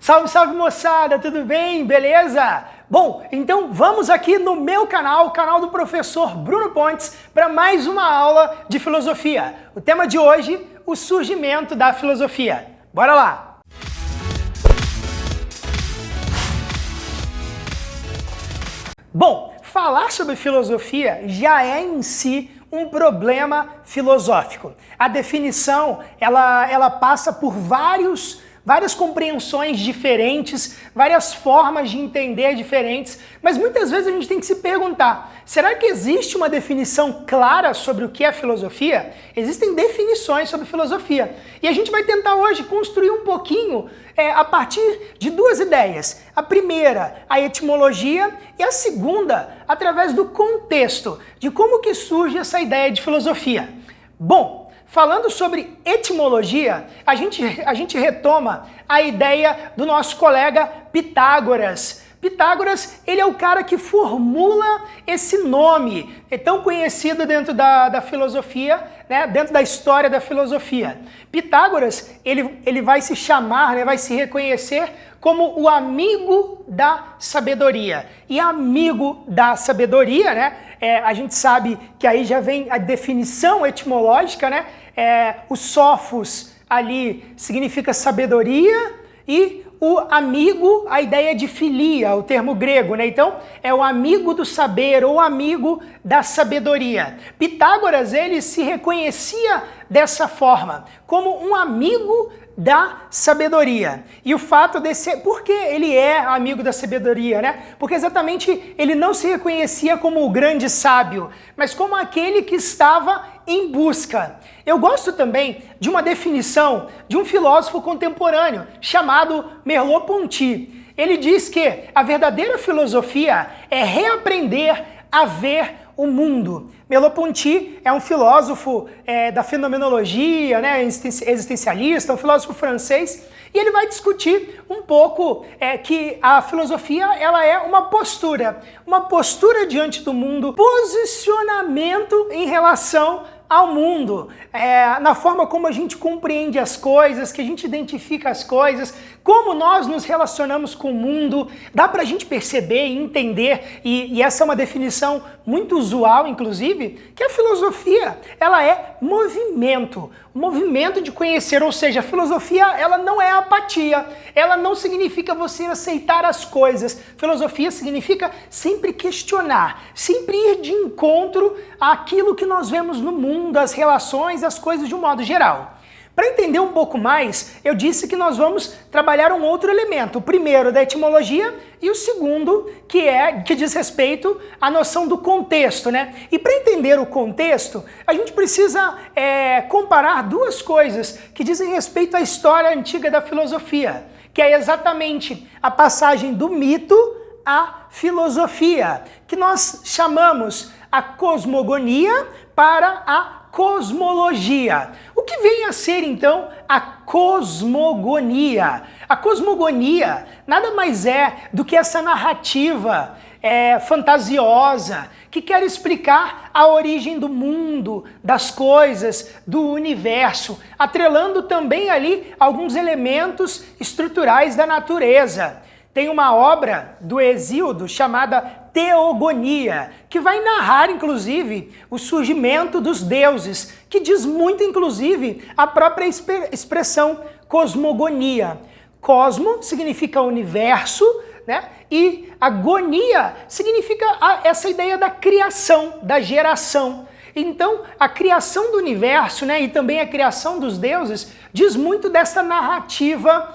Salve, salve moçada, tudo bem? Beleza? Bom, então vamos aqui no meu canal, o canal do professor Bruno Pontes, para mais uma aula de filosofia. O tema de hoje, o surgimento da filosofia. Bora lá! Bom, falar sobre filosofia já é em si um problema filosófico. A definição, ela passa por várias compreensões diferentes, várias formas de entender diferentes, mas muitas vezes a gente tem que se perguntar, será que existe uma definição clara sobre o que é filosofia? Existem definições sobre filosofia. E a gente vai tentar hoje construir um pouquinho a partir de duas ideias. A primeira, a etimologia, e a segunda, através do contexto, de como que surge essa ideia de filosofia. Bom, falando sobre etimologia, a gente retoma a ideia do nosso colega Pitágoras. Pitágoras, ele é o cara que formula esse nome, é tão conhecido dentro da filosofia, né, dentro da história da filosofia. Pitágoras, ele vai se chamar, né, vai se reconhecer como o amigo da sabedoria. E amigo da sabedoria, né, a gente sabe que aí já vem a definição etimológica, né, o sofos ali significa sabedoria e o amigo, a ideia de filia, o termo grego, né? Então, é o amigo do saber ou amigo da sabedoria. Pitágoras, ele se reconhecia dessa forma, como um amigo da sabedoria. E o fato desse... Por que ele é amigo da sabedoria, né? Porque exatamente ele não se reconhecia como o grande sábio, mas como aquele que estava em busca. Eu gosto também de uma definição de um filósofo contemporâneo chamado Merleau-Ponty. Ele diz que a verdadeira filosofia é reaprender a ver o mundo. Merleau-Ponty é um filósofo da fenomenologia, né, existencialista, um filósofo francês, e ele vai discutir um pouco que a filosofia ela é uma postura diante do mundo, posicionamento em relação ao mundo, na forma como a gente compreende as coisas, que a gente identifica as coisas, como nós nos relacionamos com o mundo, dá pra gente perceber e entender, e essa é uma definição muito usual, inclusive, que a filosofia, ela é movimento de conhecer, ou seja, a filosofia, ela não é apatia, ela não significa você aceitar as coisas, filosofia significa sempre questionar, sempre ir de encontro àquilo que nós vemos no mundo, as relações, as coisas de um modo geral. Para entender um pouco mais, eu disse que nós vamos trabalhar um outro elemento. O primeiro da etimologia e o segundo que diz respeito à noção do contexto, né? E para entender o contexto, a gente precisa comparar duas coisas que dizem respeito à história antiga da filosofia, que é exatamente a passagem do mito à filosofia, que nós chamamos a cosmogonia para a cosmologia. O que vem a ser, então, a cosmogonia? A cosmogonia nada mais é do que essa narrativa fantasiosa que quer explicar a origem do mundo, das coisas, do universo, atrelando também ali alguns elementos estruturais da natureza. Tem uma obra do Hesíodo chamada Teogonia, que vai narrar, inclusive, o surgimento dos deuses, que diz muito, inclusive, a própria expressão cosmogonia. Cosmo significa universo, né? E agonia significa essa ideia da criação, da geração. Então, a criação do universo, né, e também a criação dos deuses diz muito dessa narrativa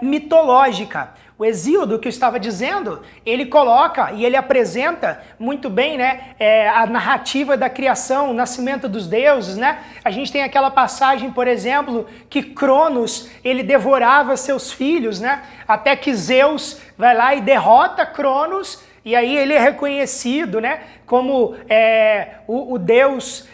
mitológica. O Hesíodo, que eu estava dizendo, ele coloca e ele apresenta muito bem, né, a narrativa da criação, o nascimento dos deuses, né? A gente tem aquela passagem, por exemplo, que Cronos, ele devorava seus filhos, né? Até que Zeus vai lá e derrota Cronos, e aí ele é reconhecido, né, como o Deus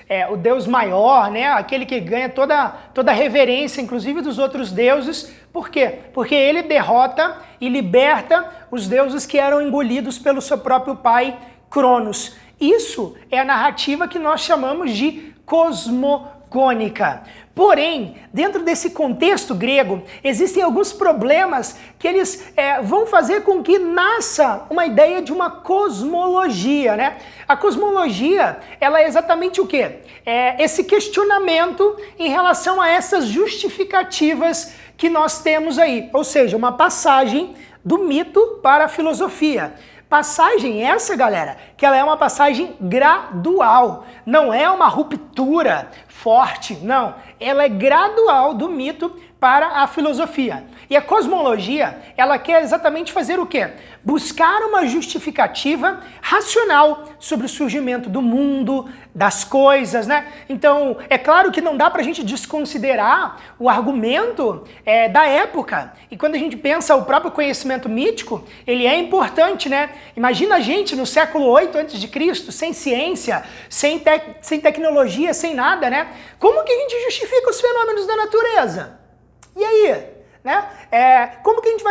maior, né, aquele que ganha toda a reverência, inclusive dos outros deuses. Por quê? Porque ele derrota e liberta os deuses que eram engolidos pelo seu próprio pai, Cronos. Isso é a narrativa que nós chamamos de cosmogônica. Porém, dentro desse contexto grego, existem alguns problemas que eles vão fazer com que nasça uma ideia de uma cosmologia, né? A cosmologia, ela é exatamente o quê? É esse questionamento em relação a essas justificativas que nós temos aí, ou seja, uma passagem do mito para a filosofia. Passagem essa, galera, que ela é uma passagem gradual, não é uma ruptura forte, não. Ela é gradual do mito para a filosofia. E a cosmologia, ela quer exatamente fazer o quê? Buscar uma justificativa racional sobre o surgimento do mundo, das coisas, né? Então, é claro que não dá pra gente desconsiderar o argumento da época. E quando a gente pensa o próprio conhecimento mítico, ele é importante, né? Imagina a gente no século 8 a.C., sem ciência, sem tecnologia, sem nada, né? Como que a gente justifica os fenômenos da natureza? E aí? Né? Como que a gente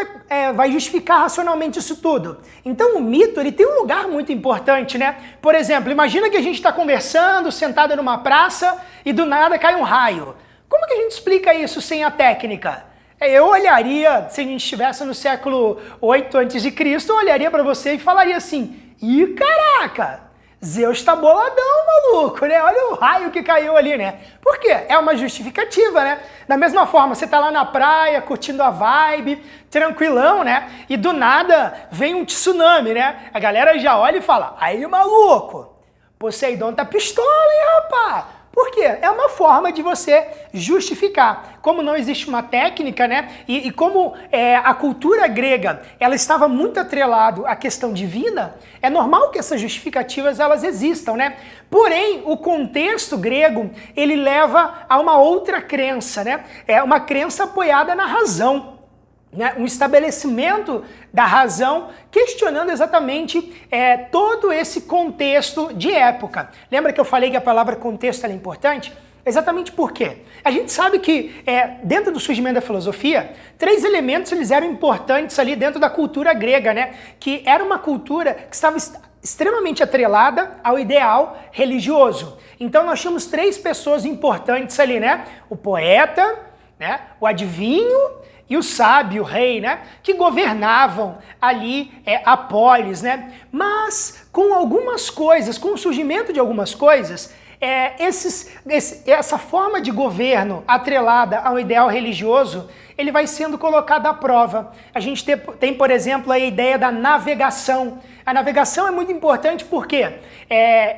vai justificar racionalmente isso tudo? Então o mito ele tem um lugar muito importante, né? Por exemplo, imagina que a gente está conversando, sentado numa praça e do nada cai um raio. Como que a gente explica isso sem a técnica? Eu olharia, se a gente estivesse no século 8 a.C., eu olharia para você e falaria assim, ih, caraca! Zeus tá boladão, maluco, né? Olha o raio que caiu ali, né? Por quê? É uma justificativa, né? Da mesma forma, você tá lá na praia, curtindo a vibe, tranquilão, né? E do nada vem um tsunami, né? A galera já olha e fala, aí, maluco, Poseidon tá pistola, hein, rapaz? Por quê? É uma forma de você justificar. Como não existe uma técnica, né? E como a cultura grega ela estava muito atrelada à questão divina, é normal que essas justificativas elas existam, né? Porém, o contexto grego ele leva a uma outra crença, né? É uma crença apoiada na razão. Um estabelecimento da razão, questionando exatamente todo esse contexto de época. Lembra que eu falei que a palavra contexto é importante? Exatamente por quê? A gente sabe que dentro do surgimento da filosofia, 3 elementos eles eram importantes ali dentro da cultura grega, né? Que era uma cultura que estava extremamente atrelada ao ideal religioso. Então nós tínhamos 3 pessoas importantes ali, né? O poeta, né? O adivinho e o sábio, o rei, né, que governavam ali a polis, né? Mas com algumas coisas, com o surgimento de algumas coisas, essa forma de governo atrelada ao ideal religioso, ele vai sendo colocado à prova. A gente tem, por exemplo, a ideia da navegação. A navegação é muito importante porque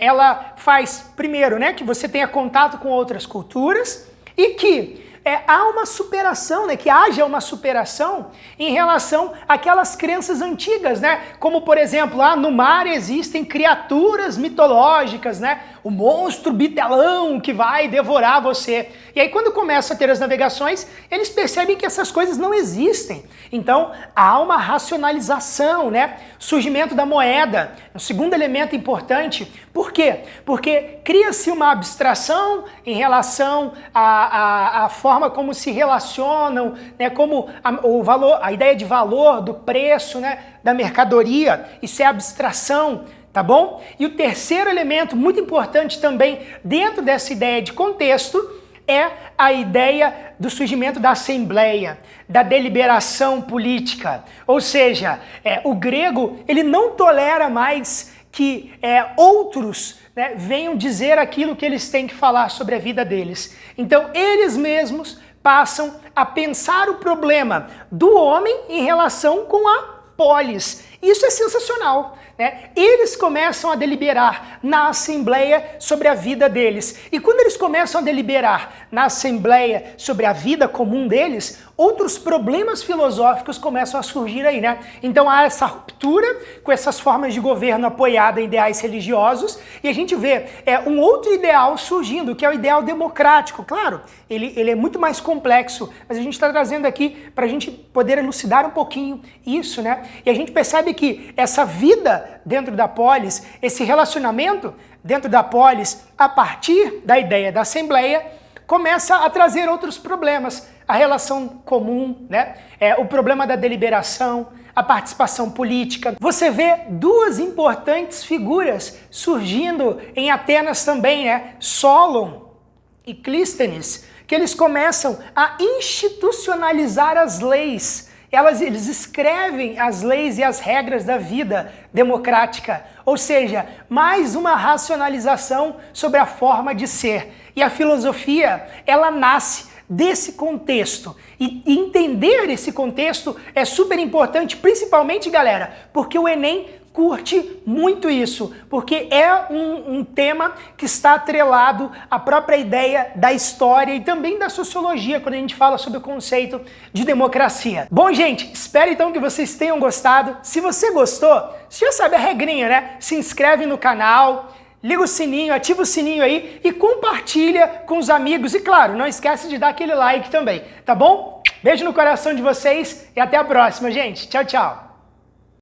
ela faz, primeiro, né, que você tenha contato com outras culturas e que há uma superação, né? Que haja uma superação em relação àquelas crenças antigas, né? Como, por exemplo, lá no mar existem criaturas mitológicas, né? O monstro bitelão que vai devorar você. E aí quando começa a ter as navegações, eles percebem que essas coisas não existem. Então há uma racionalização, né? Surgimento da moeda, um segundo elemento importante. Por quê? Porque cria-se uma abstração em relação à forma como se relacionam, né? Como o valor, a ideia de valor, do preço, né? Da mercadoria, isso é abstração. Tá bom? E o terceiro elemento muito importante também dentro dessa ideia de contexto é a ideia do surgimento da assembleia, da deliberação política. Ou seja, o grego ele não tolera mais que outros venham dizer aquilo que eles têm que falar sobre a vida deles. Então eles mesmos passam a pensar o problema do homem em relação com a polis. Isso é sensacional, né? Eles começam a deliberar na assembleia sobre a vida deles. E quando eles começam a deliberar na assembleia sobre a vida comum deles, outros problemas filosóficos começam a surgir aí, né? Então há essa ruptura com essas formas de governo apoiada em ideais religiosos e a gente vê um outro ideal surgindo, que é o ideal democrático. Claro, ele é muito mais complexo, mas a gente está trazendo aqui para a gente poder elucidar um pouquinho isso, né? E a gente percebe que essa vida dentro da polis, esse relacionamento dentro da polis, a partir da ideia da assembleia, começa a trazer outros problemas. A relação comum, né? O problema da deliberação, a participação política. Você vê 2 importantes figuras surgindo em Atenas também, né? Solon e Clístenes, que eles começam a institucionalizar as leis. Eles escrevem as leis e as regras da vida democrática, ou seja, mais uma racionalização sobre a forma de ser. E a filosofia, ela nasce desse contexto. E entender esse contexto é super importante, principalmente, galera, porque o Enem curte muito isso, porque é um tema que está atrelado à própria ideia da história e também da sociologia, quando a gente fala sobre o conceito de democracia. Bom, gente, espero então que vocês tenham gostado. Se você gostou, você já sabe a regrinha, né? Se inscreve no canal, liga o sininho, ativa o sininho aí e compartilha com os amigos. E claro, não esquece de dar aquele like também, tá bom? Beijo no coração de vocês e até a próxima, gente. Tchau, tchau.